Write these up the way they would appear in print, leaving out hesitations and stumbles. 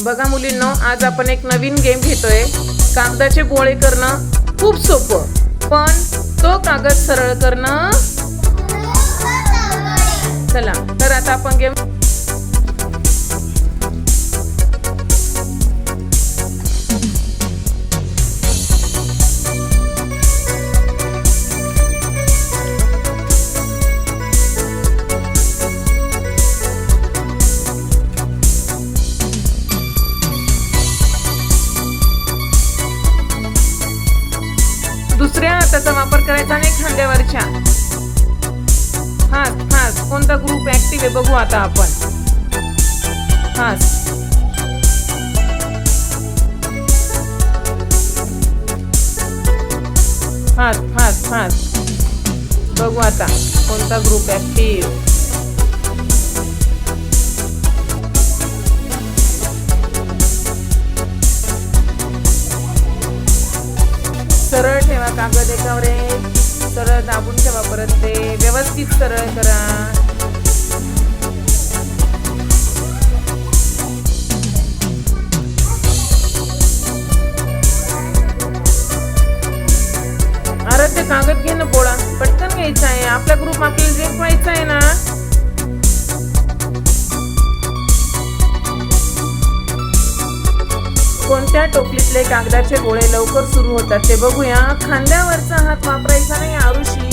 बघा मुलींनो, आज आपण एक नवीन गेम घेतोय. कागदाचे गोळे करणं खूप सोपं, पण तो कागद सरळ करणं. चला तर आता आपण गेम दुसऱ्या हाताचा वापर करायचा आणि खांद्यावरच्या. हात कोणता ग्रुप ऍक्टिव्ह आहे बघू आता आपण. हात बघू आता कोणता ग्रुप ऍक्टिव्ह. सरळ ठेवा कागद एकावर एक, सरळ दाबून ठेवा, परत ते व्यवस्थित सरळ करा. अरे ते कागद घे ना पोळा, पटकन घ्यायचा आहे. आपला ग्रुप आपल्याला जिंकवायचा आहे ना. कोणत्या टोपलीतले कागदाचे गोळे लवकर सुरू होतात ते बघूया. खांद्यावरचा हात वापरायचा नाही आरुषी.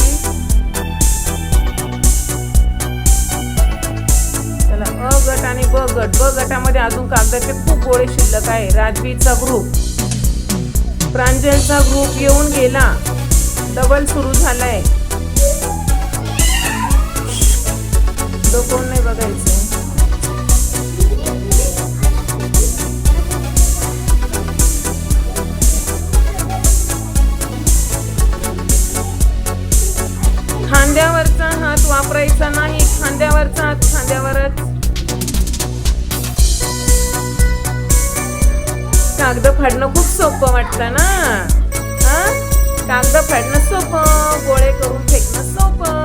चला अ गट आणि ब गट. ब गटामध्ये अजून कागदाचे खूप गोळे शिल्लक आहे. राजवीचा ग्रुप, प्रांजलचा ग्रुप येऊन गेला, डबल सुरू झालाय. कोण नाही बघायचं. खांद्यावरचा हात वापरायचा नाही. खांद्यावरचा हात खांद्यावरच. कागद फाडणं खूप सोपं वाटतं ना. कागद फाडणं सोपं, गोळे करून फेकणं सोपं.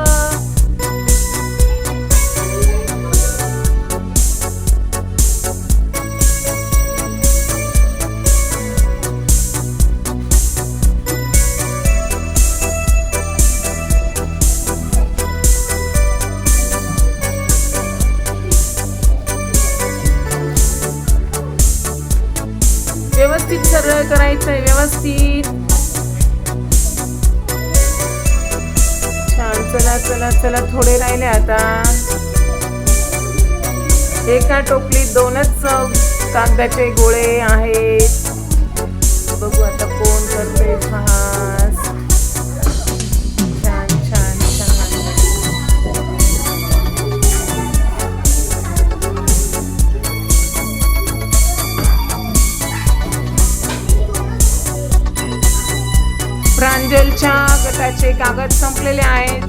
व्यवस्थित सरळ करायचंय, व्यवस्थित. छान. चला थोडे राहिले आता. एका टोपलीत 2च कागदाचे गोळे आहेत. बघू आता कोण करते फास. छान. प्रांजलच्या गटाचे कागद संपलेले आहेत.